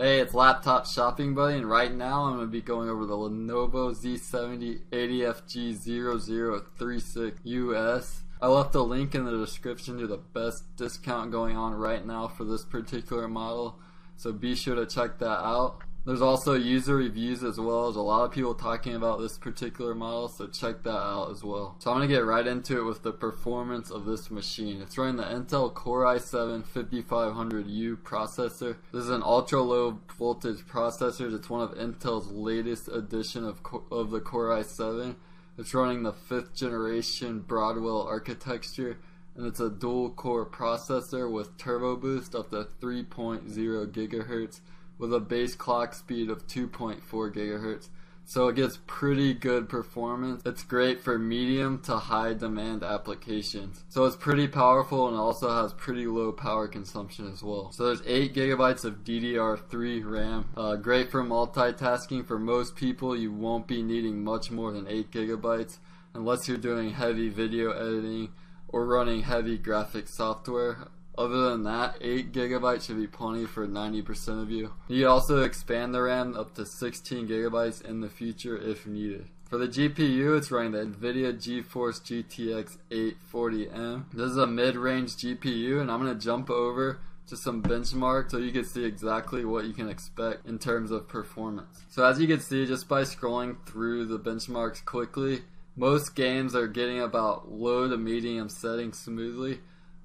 Hey, it's Laptop Shopping Buddy, and right now I'm going to be going over the Lenovo Z70 80FG0036US. I left a link in the description to the best discount going on right now for this particular model, so be sure to check that out. There's also user reviews as well. There's a lot of people talking about this particular model, so check that out as well. So I'm going to get right into it with the performance of this machine. It's running the Intel Core i7 5500U processor. This is an ultra low voltage processor. It's one of Intel's latest edition of the Core i7. It's running the 5th generation Broadwell architecture, and it's a dual core processor with turbo boost up to 3.0 GHz. With a base clock speed of 2.4 GHz. So it gets pretty good performance. It's great for medium to high demand applications. So it's pretty powerful and also has pretty low power consumption as well. So there's 8 GB of DDR3 RAM. Great for multitasking. For most people, you won't be needing much more than 8 GB unless you're doing heavy video editing or running heavy graphics software. Other than that, 8 GB should be plenty for 90% of you. You can also expand the RAM up to 16 GB in the future if needed. For the GPU, it's running the NVIDIA GeForce GTX 840M. This is a mid-range GPU, and I'm going to jump over to some benchmarks so you can see exactly what you can expect in terms of performance. So as you can see, just by scrolling through the benchmarks quickly, most games are getting about low to medium settings smoothly.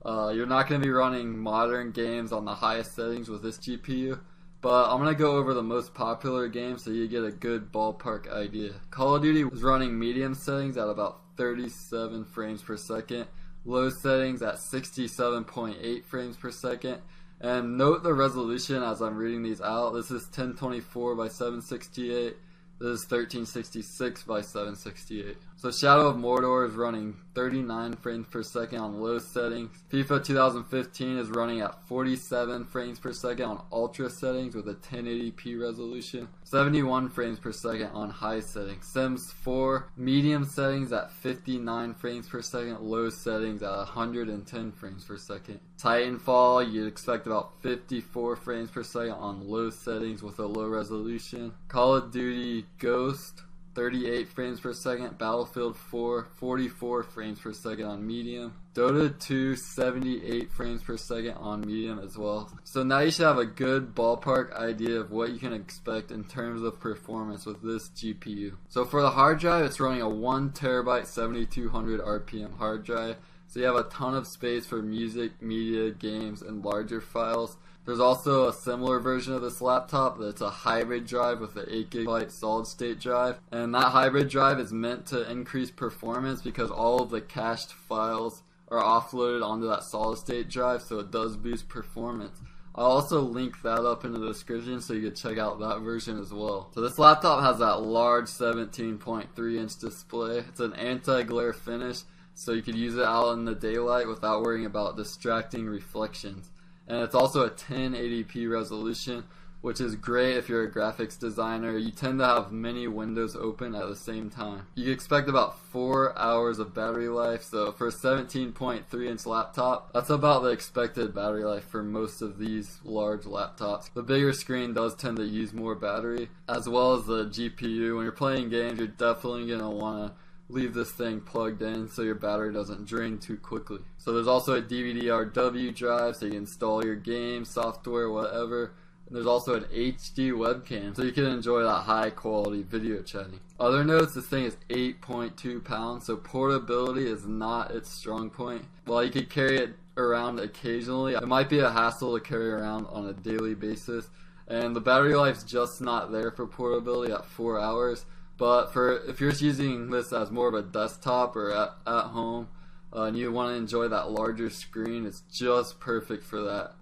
You're not going to be running modern games on the highest settings with this GPU, but I'm going to go over the most popular games so you get a good ballpark idea. Call of Duty was running medium settings at about 37 frames per second, low settings at 67.8 frames per second, and note the resolution as I'm reading these out. This is 1024 by 768. This is 1366 by 768. So Shadow of Mordor is running 39 frames per second on low settings. FIFA 2015 is running at 47 frames per second on ultra settings with a 1080p resolution. 71 frames per second on high settings. Sims 4 medium settings at 59 frames per second, low settings at 110 frames per second. Titanfall, you'd expect about 54 frames per second on low settings with a low resolution. Call of Duty Ghost, 38 frames per second. Battlefield 4, 44 frames per second on medium. Dota 2, 78 frames per second on medium as well. So now you should have a good ballpark idea of what you can expect in terms of performance with this GPU. So for the hard drive, it's running a 1 TB 7200 RPM hard drive. So you have a ton of space for music, media, games, and larger files. There's also a similar version of this laptop that's a hybrid drive with an 8 GB solid state drive, and that hybrid drive is meant to increase performance because all of the cached files are offloaded onto that solid state drive, so it does boost performance. I'll also link that up in the description so you can check out that version as well. So this laptop has that large 17.3 inch display. It's an anti-glare finish, so you could use it out in the daylight without worrying about distracting reflections. And it's also a 1080p resolution, which is great if you're a graphics designer. You tend to have many windows open at the same time. You can expect about 4 hours of battery life, so for a 17.3 inch laptop, that's about the expected battery life for most of these large laptops. The bigger screen does tend to use more battery, as well as the GPU. When you're playing games, you're definitely going to want to leave this thing plugged in so your battery doesn't drain too quickly. So there's also a DVD-RW drive so you can install your games, software, whatever. And there's also an HD webcam so you can enjoy that high quality video chatting. Other notes, this thing is 8.2 pounds, so portability is not its strong point. While you could carry it around occasionally, it might be a hassle to carry around on a daily basis. And the battery life's just not there for portability at 4 hours. But if you're using this as more of a desktop or at home and you want to enjoy that larger screen, it's just perfect for that.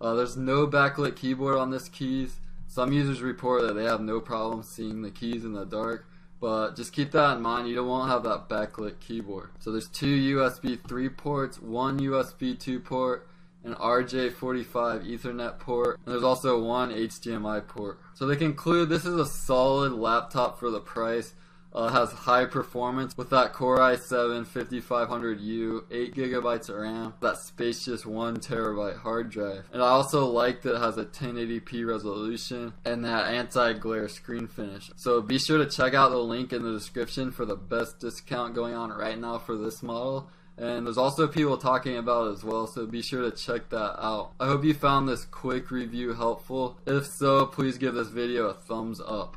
There's no backlit keyboard on this keys. Some users report that they have no problem seeing the keys in the dark, but just keep that in mind, you won't have that backlit keyboard. So there's 2 USB 3 ports, 1 USB 2 port, an RJ45 Ethernet port, and there's also 1 HDMI port. So to conclude, this is a solid laptop for the price. It has high performance with that Core i7 5500U, 8GB of RAM, that spacious 1TB hard drive. And I also like that it has a 1080p resolution and that anti-glare screen finish. So be sure to check out the link in the description for the best discount going on right now for this model. And there's also people talking about it as well, so be sure to check that out. I hope you found this quick review helpful. If so, please give this video a thumbs up.